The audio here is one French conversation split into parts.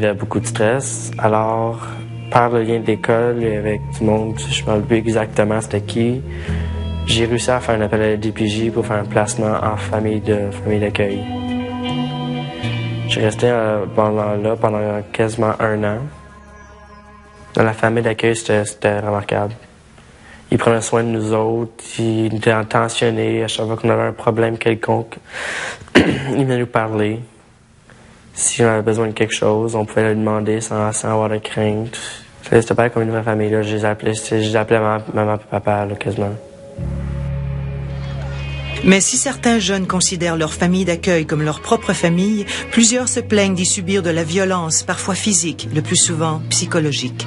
J'avais beaucoup de stress, alors par le lien de l'école et avec du monde, je me rappelle plus exactement c'était qui, j'ai réussi à faire un appel à la DPJ pour faire un placement en famille d'accueil. J'ai resté pendant quasiment 1 an. Dans la famille d'accueil, c'était remarquable. Ils prenaient soin de nous autres, ils étaient attentionnés à chaque fois qu'on avait un problème quelconque. Ils venaient nous parler. Si on avait besoin de quelque chose, on pouvait le demander sans avoir de crainte. C'était pas comme une vraie famille, là. Je les appelais maman et papa, là, quasiment. Mais si certains jeunes considèrent leur famille d'accueil comme leur propre famille, plusieurs se plaignent d'y subir de la violence, parfois physique, le plus souvent psychologique.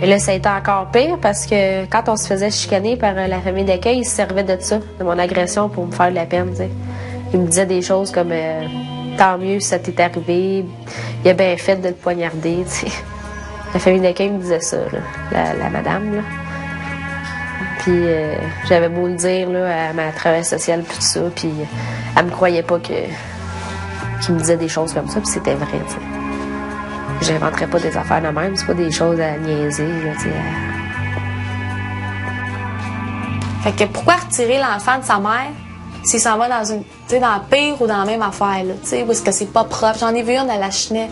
Et là, ça a été encore pire parce que quand on se faisait chicaner par la famille d'accueil, ils se servaient de ça, de mon agression pour me faire de la peine, t'sais. Ils me disaient des choses comme tant mieux si ça t'est arrivé, il a bien fait de te poignarder, t'sais. La famille d'accueil me disait ça, là, la madame, là. Puis j'avais beau le dire là, à ma travailleuse sociale, puis tout ça, puis elle me croyait pas qu'il me disait des choses comme ça, puis c'était vrai, t'sais. J'inventerais pas des affaires de même, c'est pas des choses à niaiser, là, tu sais. Fait que pourquoi retirer l'enfant de sa mère s'il s'en va dans une, tu sais, dans le pire ou dans la même affaire, là, tu sais, où est-ce que c'est pas propre. J'en ai vu une à la Chenet,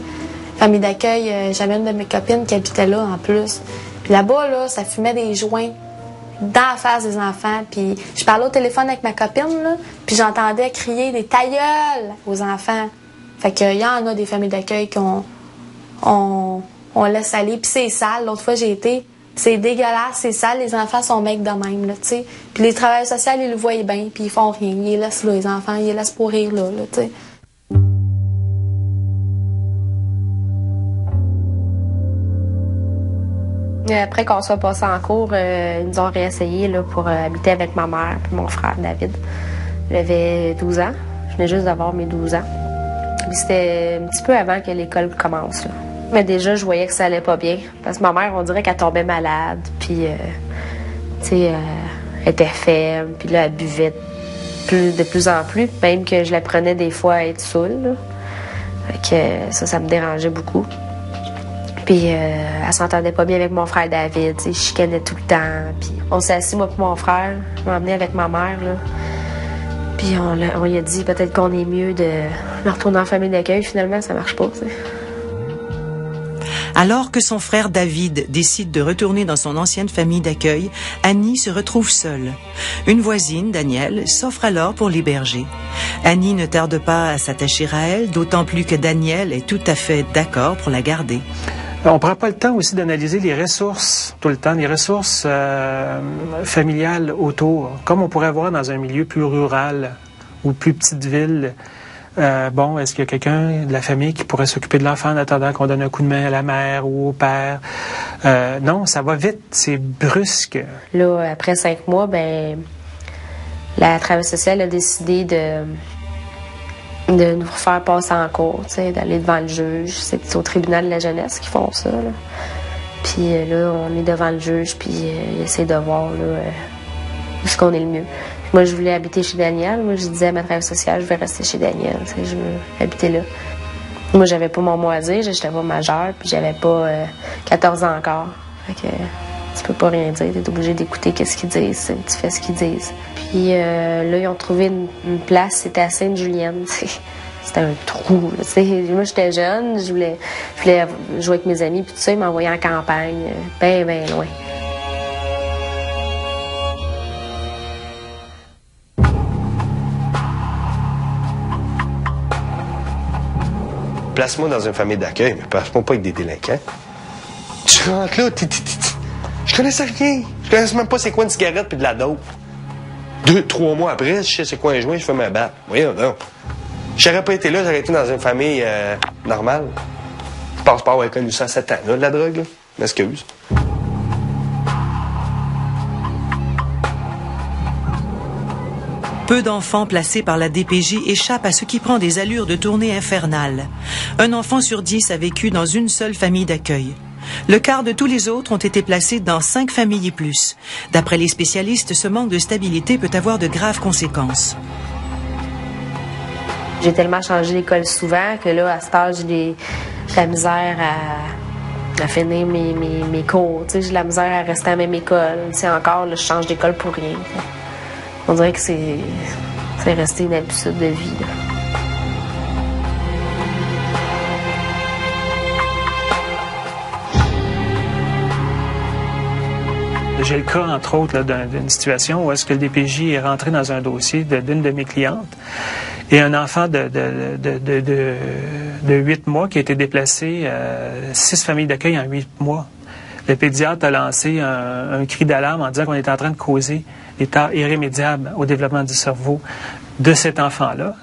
famille d'accueil, j'avais une de mes copines qui habitait là en plus. Puis là-bas, là, ça fumait des joints dans la face des enfants, puis je parlais au téléphone avec ma copine, là, puis j'entendais crier des ta gueule aux enfants. Fait que y en a des familles d'accueil qu'on laisse aller, puis c'est sale. L'autre fois, j'ai été, c'est dégueulasse, c'est sale, les enfants sont mecs de même, là, tu sais. Puis les travailleurs sociaux, ils le voient bien, puis ils font rien. Ils les laissent là, les enfants, ils les laissent pourrir là, tu sais. Après qu'on soit passé en cours, ils nous ont réessayé là, pour habiter avec ma mère et mon frère David. J'avais 12 ans. Je venais juste d'avoir mes 12 ans. Puis c'était un petit peu avant que l'école commence, là. Mais déjà, je voyais que ça allait pas bien. Parce que ma mère, on dirait qu'elle tombait malade. Puis, tu sais, elle était faible. Puis là, elle buvait de plus en plus. Même que je la prenais des fois à être saoule, là. Fait que ça me dérangeait beaucoup. Puis elle s'entendait pas bien avec mon frère David, il chicanait tout le temps. Puis on s'est assis, moi et mon frère, je m'ai emmené avec ma mère, là. Puis on lui a dit peut-être qu'on est mieux de retourner en famille d'accueil. Finalement, ça marche pas, t'sais. Alors que son frère David décide de retourner dans son ancienne famille d'accueil, Annie se retrouve seule. Une voisine, Danielle, s'offre alors pour l'héberger. Annie ne tarde pas à s'attacher à elle, d'autant plus que Danielle est tout à fait d'accord pour la garder. On ne prend pas le temps aussi d'analyser les ressources, tout le temps, les ressources familiales autour, comme on pourrait voir dans un milieu plus rural ou plus petite ville. Bon, est-ce qu'il y a quelqu'un de la famille qui pourrait s'occuper de l'enfant en attendant qu'on donne un coup de main à la mère ou au père? Non, ça va vite, c'est brusque. Là, après 5 mois, ben, la travailleuse sociale a décidé de nous faire passer en cours, tu sais, d'aller devant le juge. C'est au tribunal de la jeunesse qu'ils font ça, là. Puis là, on est devant le juge, puis il essaie de voir, là, où est-ce qu'on est le mieux. Moi, je voulais habiter chez Daniel. Moi, je disais à ma travailleuse sociale, je vais rester chez Daniel, tu sais, je veux habiter là. Moi, j'avais pas mon mot à dire, j'étais pas majeure, puis j'avais pas 14 ans encore. Fait que tu peux pas rien dire, t'es obligé d'écouter qu'est-ce qu'ils disent, tu fais ce qu'ils disent. Puis là, ils ont trouvé une place, c'était à Sainte-Julienne, c'était un trou, là, t'sais. Moi, j'étais jeune, je voulais jouer avec mes amis, puis tout ça, ils m'envoyaient en campagne, ben loin. Place-moi dans une famille d'accueil, mais place-moi pas avec des délinquants. Je rentre là, je connaissais rien. Je connaissais même pas c'est quoi une cigarette puis de la dope. 2-3 mois après, je sais c'est quoi un joint, je fais ma batte. Voyons donc. J'aurais pas été là, j'aurais été dans une famille normale. Je pense pas avoir connu ça à 7 ans, là, de la drogue, là. M'excuse. Peu d'enfants placés par la DPJ échappent à ce qui prend des allures de tournée infernale. Un enfant sur 10 a vécu dans une seule famille d'accueil. Le quart de tous les autres ont été placés dans 5 familles et plus. D'après les spécialistes, ce manque de stabilité peut avoir de graves conséquences. J'ai tellement changé d'école souvent que là, à cet âge, j'ai de la misère à finir mes cours. J'ai de la misère à rester à la même école. Encore, là, je change d'école pour rien. On dirait que c'est resté une habitude de vie. Là. J'ai le cas, entre autres, d'une situation où est-ce que le DPJ est rentré dans un dossier d'une de mes clientes et un enfant de 8 mois qui a été déplacé 6 familles d'accueil en 8 mois. Le pédiatre a lancé un cri d'alarme en disant qu'on était en train de causer l'état irrémédiable au développement du cerveau de cet enfant-là.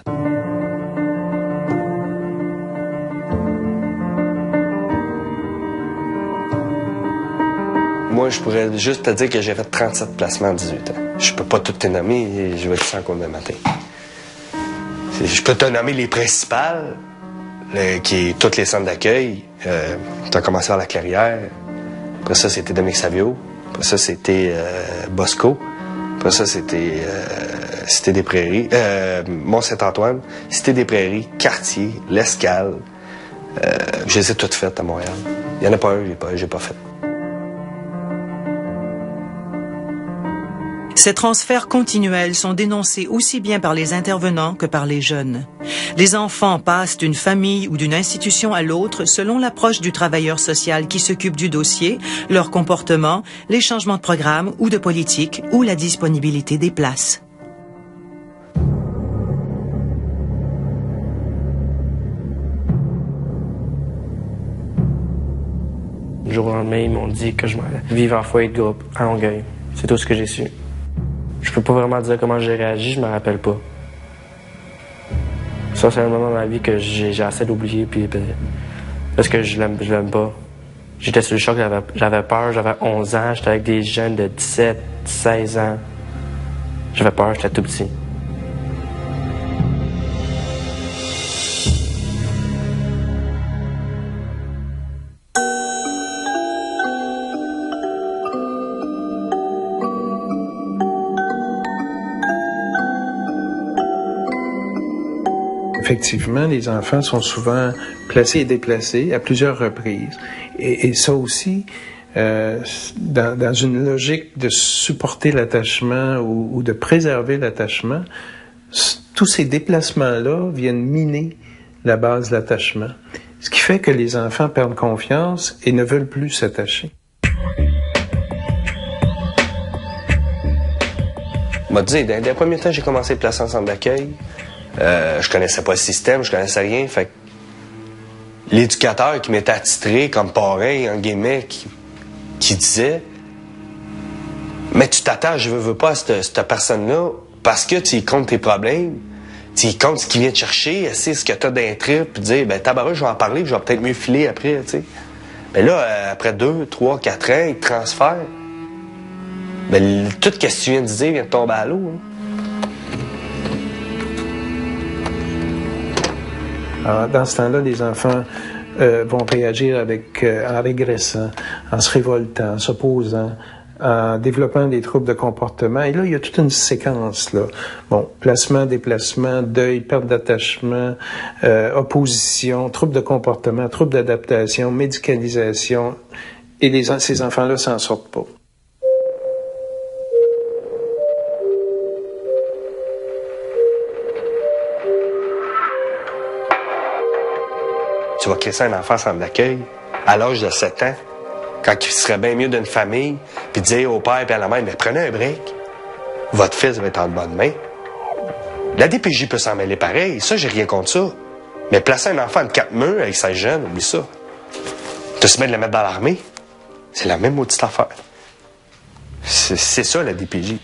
Moi, je pourrais juste te dire que j'ai fait 37 placements en 18 ans. Je peux pas tout te nommer et je vais être sans cours de matin. Je peux te nommer les principales, qui est tous les centres d'accueil. Tu as commencé par La Clairière. Après ça, c'était Dominique Savio. Après ça, c'était Bosco. Après ça, c'était Cité des Prairies. Mont-Saint-Antoine, Cité des Prairies, Cartier, L'Escale. Je les ai toutes faites à Montréal. Il n'y en a pas un que j'ai pas fait. Ces transferts continuels sont dénoncés aussi bien par les intervenants que par les jeunes. Les enfants passent d'une famille ou d'une institution à l'autre selon l'approche du travailleur social qui s'occupe du dossier, leur comportement, les changements de programme ou de politique ou la disponibilité des places. Le jour au lendemain, ils m'ont dit que je m'allais vivre en foyer de groupe à Longueuil. C'est tout ce que j'ai su. Je peux pas vraiment dire comment j'ai réagi, je me rappelle pas. Ça, c'est un moment dans ma vie que j'ai assez d'oublier, puis parce que je l'aime pas. J'étais sur le choc, j'avais peur, j'avais 11 ans, j'étais avec des jeunes de 17, 16 ans. J'avais peur, j'étais tout petit. Effectivement, les enfants sont souvent placés et déplacés à plusieurs reprises. Et ça aussi, dans une logique de supporter l'attachement ou de préserver l'attachement, tous ces déplacements-là viennent miner la base de l'attachement. Ce qui fait que les enfants perdent confiance et ne veulent plus s'attacher. M'a dit, dans les premiers temps, j'ai commencé à placer en centre d'accueil. Je connaissais pas le système, je connaissais rien. Fait que l'éducateur qui m'était attitré comme parrain, en guillemets, qui disait mais tu t'attaches, je veux pas à cette personne-là parce que tu y comptes tes problèmes, tu y comptes ce qu'il vient te chercher, c'est ce que tu as d'un trip, puis dire ben tabarouette, je vais en parler, puis je vais peut-être mieux filer après, tu sais. Mais là, après 2, 3, 4 ans, il te transfère. Ben, tout ce que tu viens de dire vient de tomber à l'eau. Hein. Alors, dans ce temps-là, les enfants vont réagir en régressant, en se révoltant, en s'opposant, en développant des troubles de comportement. Et là, il y a toute une séquence, là. Bon, placement, déplacement, deuil, perte d'attachement, opposition, troubles de comportement, troubles d'adaptation, médicalisation. Et ces enfants-là s'en sortent pas. Tu vas crisser un enfant en centre d'accueil à l'âge de 7 ans, quand il serait bien mieux d'une famille, puis dire au père et à la mère, mais prenez un break, votre fils va être en bonne main. La DPJ peut s'en mêler pareil, ça, j'ai rien contre ça. Mais placer un enfant de 4 murs avec 16 jeunes, oublie ça. Tu se mets de le mettre dans l'armée, c'est la même maudite affaire. C'est ça, la DPJ.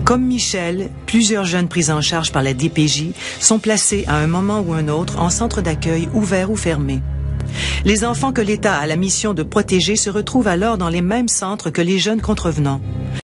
Comme Michel, plusieurs jeunes pris en charge par la DPJ sont placés à un moment ou un autre en centre d'accueil ouvert ou fermé. Les enfants que l'État a la mission de protéger se retrouvent alors dans les mêmes centres que les jeunes contrevenants.